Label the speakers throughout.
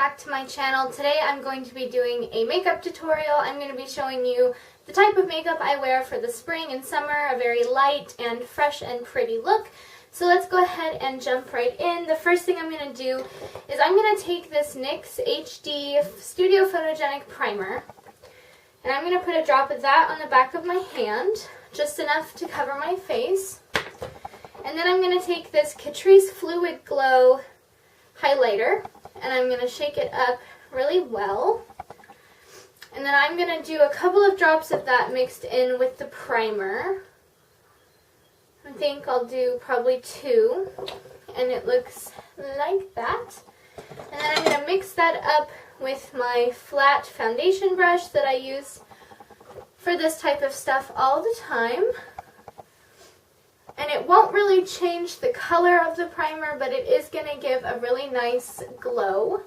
Speaker 1: back to my channel. Today I'm going to be doing a makeup tutorial. I'm going to be showing you the type of makeup I wear for the spring and summer, a very light and fresh and pretty look. So let's go ahead and jump right in. The first thing I'm going to do is I'm going to take this NYX HD Studio Photogenic Primer, and I'm going to put a drop of that on the back of my hand, just enough to cover my face. And then I'm going to take this Catrice Fluid Glow highlighter, and I'm going to shake it up really well. And then I'm going to do a couple of drops of that mixed in with the primer. I think I'll do probably 2, and it looks like that. And then I'm going to mix that up with my flat foundation brush that I use for this type of stuff all the time. And it won't really change the color of the primer, but it is going to give a really nice glow.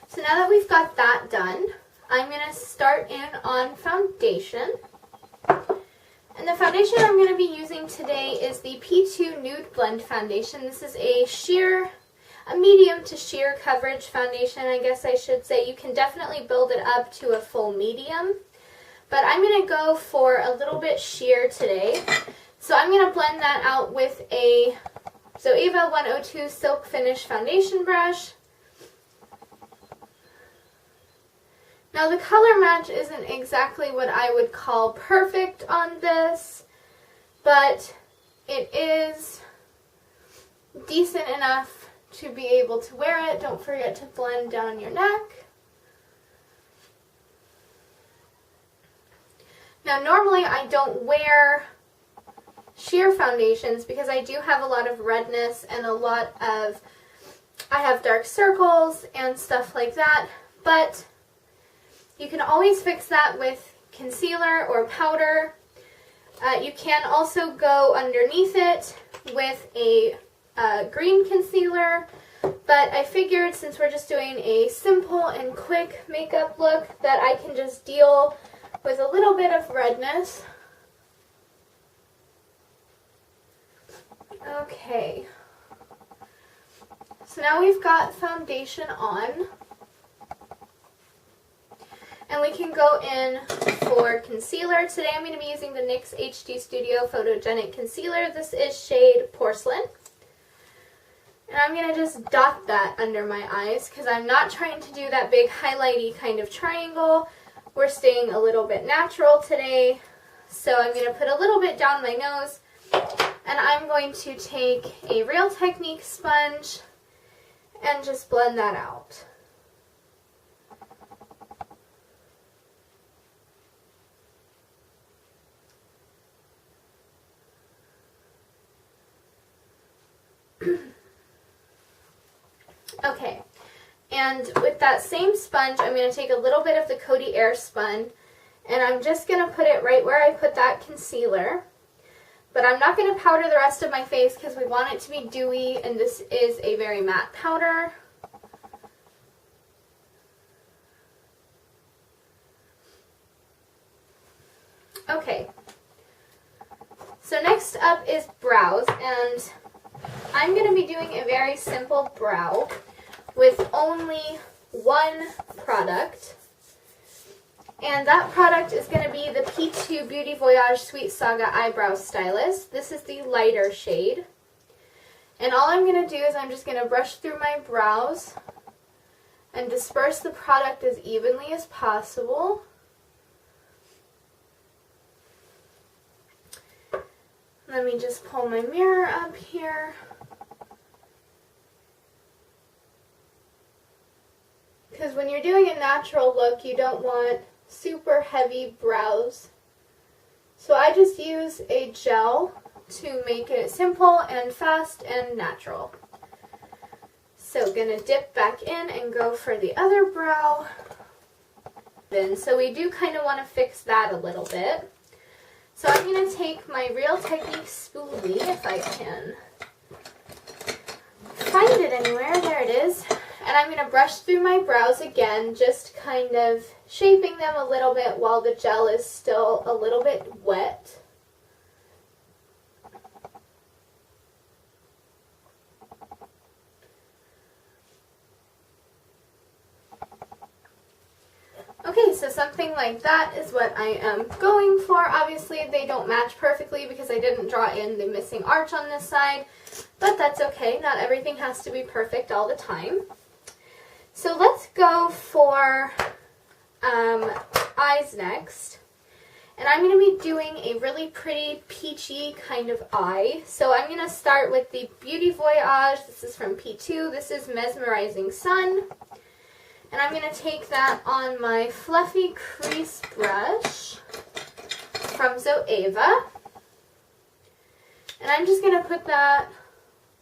Speaker 1: So now that we've got that done, I'm going to start in on foundation. And the foundation I'm going to be using today is the P2 Nude Blend Foundation. This is a medium to sheer coverage foundation, I guess I should say. You can definitely build it up to a full medium, but I'm going to go for a little bit sheer today. So I'm going to blend that out with a Zoeva 102 Silk Finish Foundation brush. Now the color match isn't exactly what I would call perfect on this, but it is decent enough to be able to wear it. Don't forget to blend down your neck. Now normally I don't wear sheer foundations because I do have a lot of redness and I have dark circles and stuff like that, but you can always fix that with concealer or powder. You can also go underneath it with a green concealer, but I figured since we're just doing a simple and quick makeup look that I can just deal with a little bit of redness. Okay, so now we've got foundation on. And we can go in for concealer. Today I'm going to be using the NYX HD Studio Photogenic Concealer. This is shade Porcelain. And I'm going to just dot that under my eyes because I'm not trying to do that big highlighty kind of triangle. We're staying a little bit natural today. So I'm going to put a little bit down my nose. And I'm going to take a Real Technique sponge and just blend that out. Okay, and with that same sponge, I'm going to take a little bit of the Coty Airspun, and I'm just going to put it right where I put that concealer. But I'm not going to powder the rest of my face because we want it to be dewy, and this is a very matte powder. Okay, so next up is brows, and I'm going to be doing a very simple brow with only one product, and that product is going to be the P2 Beauty Voyage Sweet Saga Eyebrow Stylist. This is the lighter shade, and all I'm going to do is I'm just going to brush through my brows and disperse the product as evenly as possible. Let me just pull my mirror up here. Because when you're doing a natural look, you don't want super heavy brows. So I just use a gel to make it simple and fast and natural. So gonna dip back in and go for the other brow. So we do kind of want to fix that a little bit. So I'm going to take my Real Technique spoolie, if I can find it anywhere. There it is. And I'm going to brush through my brows again, just kind of shaping them a little bit while the gel is still a little bit wet. Okay, so something like that is what I am going for. Obviously, they don't match perfectly because I didn't draw in the missing arch on this side, but that's okay. Not everything has to be perfect all the time. So let's go for eyes next. And I'm going to be doing a really pretty peachy kind of eye. So I'm going to start with the Beauty Voyage. This is from P2. This is Mesmerizing Sun. And I'm going to take that on my fluffy crease brush from Zoeva. And I'm just going to put that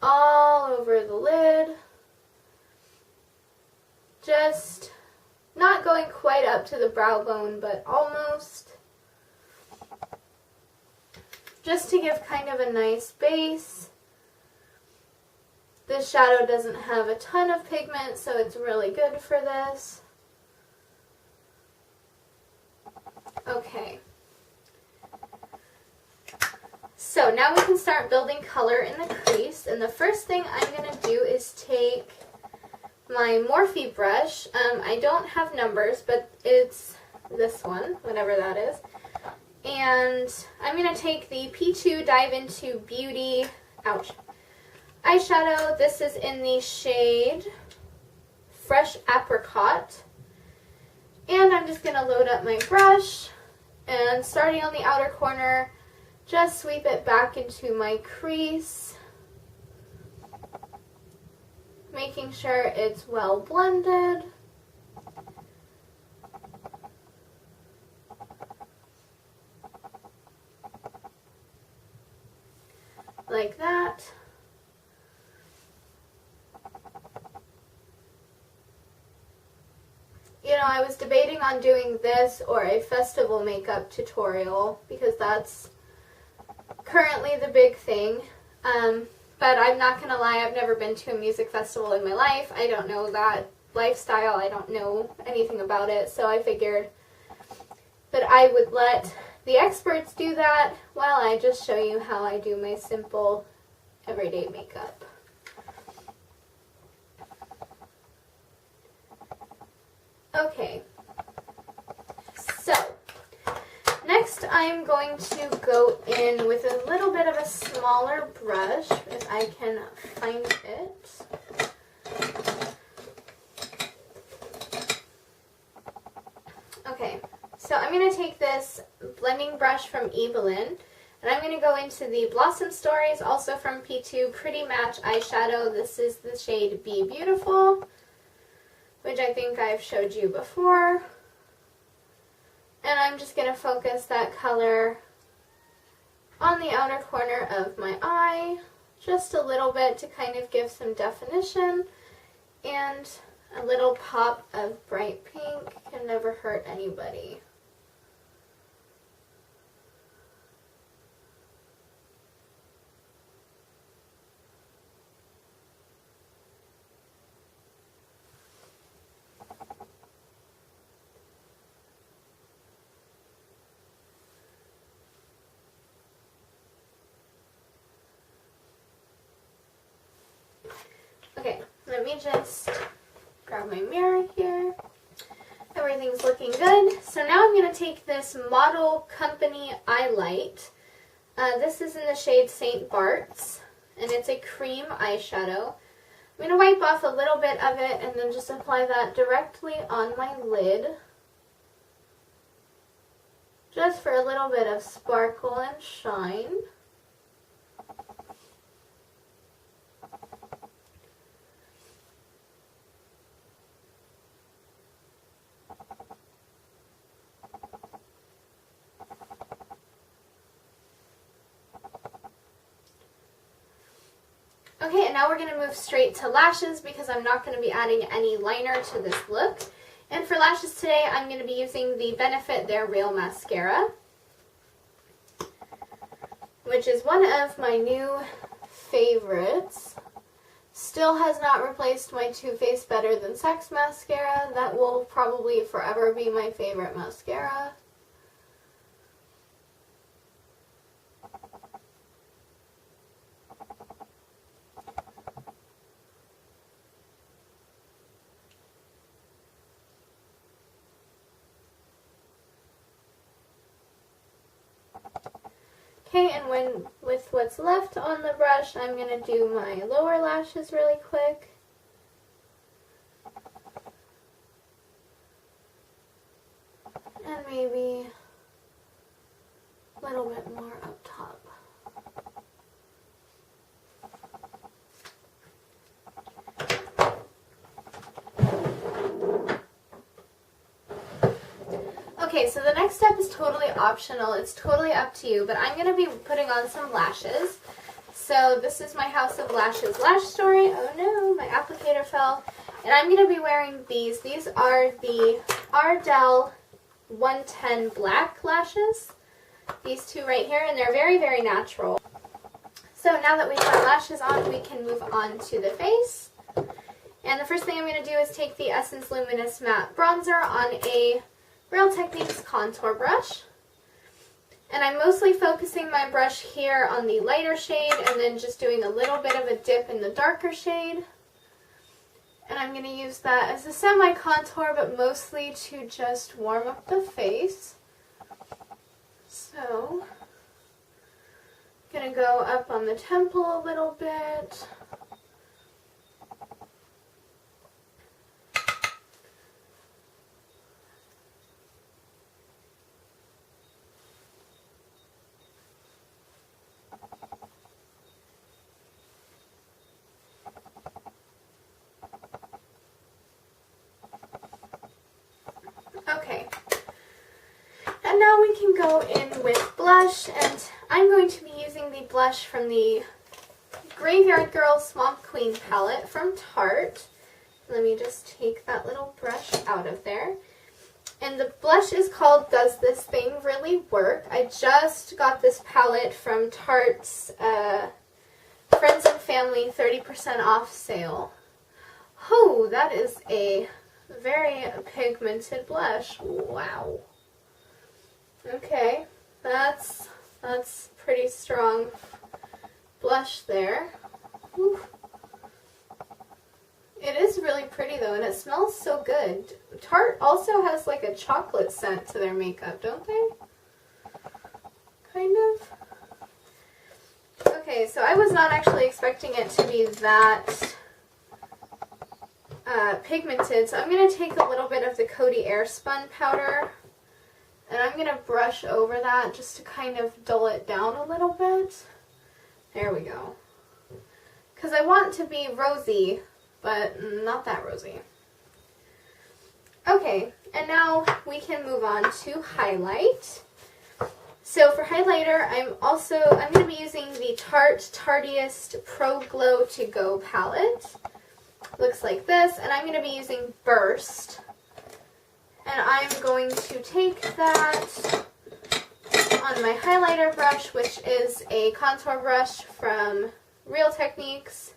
Speaker 1: all over the lid. Just not going quite up to the brow bone, but almost. Just to give kind of a nice base. This shadow doesn't have a ton of pigment, so it's really good for this. Okay. So now we can start building color in the crease, and the first thing I'm going to do is take my Morphe brush. I don't have numbers, but it's this one, whatever that is. And I'm going to take the P2 Dive Into Beauty, eyeshadow. This is in the shade Fresh Apricot. And I'm just going to load up my brush and starting on the outer corner, just sweep it back into my crease, making sure it's well blended. Like that. You know, I was debating on doing this or a festival makeup tutorial because that's currently the big thing. But I'm not going to lie, I've never been to a music festival in my life. I don't know that lifestyle. I don't know anything about it. So I figured that I would let the experts do that while I just show you how I do my simple everyday makeup. Okay, so next I'm going to go in with a little bit of a smaller brush, if I can find it. Okay, so I'm going to take this blending brush from Evelyn, and I'm going to go into the Blossom Stories, also from P2 Pretty Match eyeshadow. This is the shade Be Beautiful, which I think I've showed you before. And I'm just going to focus that color on the outer corner of my eye, just a little bit to kind of give some definition, and a little pop of bright pink can never hurt anybody. Okay, let me just grab my mirror here. Everything's looking good. So now I'm going to take this Model Company Eye Light. This is in the shade St. Bart's, and it's a cream eyeshadow. I'm going to wipe off a little bit of it and then just apply that directly on my lid, just for a little bit of sparkle and shine. Okay, and now we're going to move straight to lashes because I'm not going to be adding any liner to this look. And for lashes today, I'm going to be using the Benefit They're Real Mascara, which is one of my new favorites. Still has not replaced my Too Faced Better Than Sex mascara. That will probably forever be my favorite mascara. Okay, and with what's left on the brush, I'm going to do my lower lashes really quick. And maybe a little bit more up top. Okay, so the next step is totally optional. It's totally up to you, but I'm going to be putting on some lashes. So this is my House of Lashes Lash Story. Oh no, my applicator fell. And I'm going to be wearing these. These are the Ardell 110 black lashes. These two right here, and they're very, very natural. So now that we've got lashes on, we can move on to the face. And the first thing I'm going to do is take the Essence Luminous Matte Bronzer on a Real Techniques contour brush. And I'm mostly focusing my brush here on the lighter shade and then just doing a little bit of a dip in the darker shade. And I'm going to use that as a semi-contour, but mostly to just warm up the face. So, I'm going to go up on the temple a little bit. Okay, and now we can go in with blush, and I'm going to be using the blush from the Graveyard Girl Swamp Queen palette from Tarte. Let me just take that little brush out of there. And the blush is called Does This Thing Really Work? I just got this palette from Tarte's Friends and Family 30% off sale. Oh, that is a very pigmented blush. Wow. Okay, that's pretty strong blush there. Whew. It is really pretty though, and it smells so good. Tarte also has like a chocolate scent to their makeup, don't they? Kind of. Okay, so I was not actually expecting it to be that pigmented, so I'm going to take a little bit of the Coty Airspun powder, and I'm going to brush over that just to kind of dull it down a little bit. There we go. Because I want to be rosy, but not that rosy. Okay, and now we can move on to highlight. So for highlighter, I'm going to be using the Tarte Tartiest Pro Glow To Go palette. Looks like this, and I'm going to be using Burst. And I'm going to take that on my highlighter brush, which is a contour brush from Real Techniques.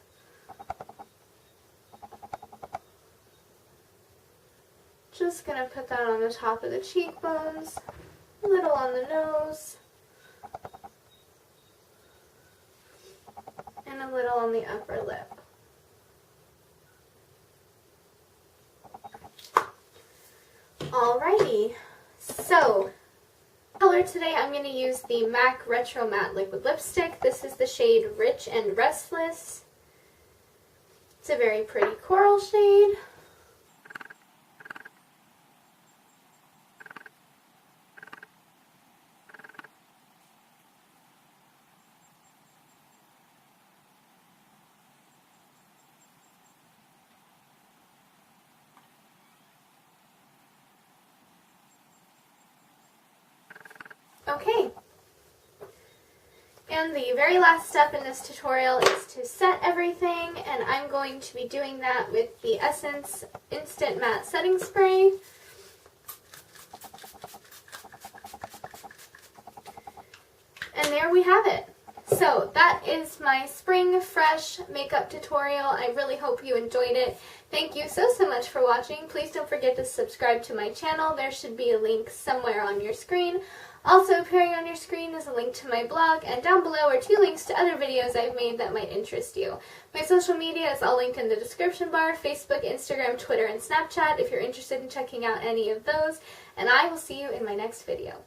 Speaker 1: Just going to put that on the top of the cheekbones, a little on the nose, and a little on the upper lip. Alrighty, so color today I'm going to use the MAC Retro Matte Liquid Lipstick. This is the shade Rich and Restless. It's a very pretty coral shade. Okay, and the very last step in this tutorial is to set everything, and I'm going to be doing that with the Essence Instant Matte Setting Spray. And there we have it. So that is my spring fresh makeup tutorial. I really hope you enjoyed it. Thank you so much for watching. Please don't forget to subscribe to my channel. There should be a link somewhere on your screen. Also appearing on your screen is a link to my blog, and down below are 2 links to other videos I've made that might interest you. My social media is all linked in the description bar: Facebook, Instagram, Twitter, and Snapchat if you're interested in checking out any of those, and I will see you in my next video.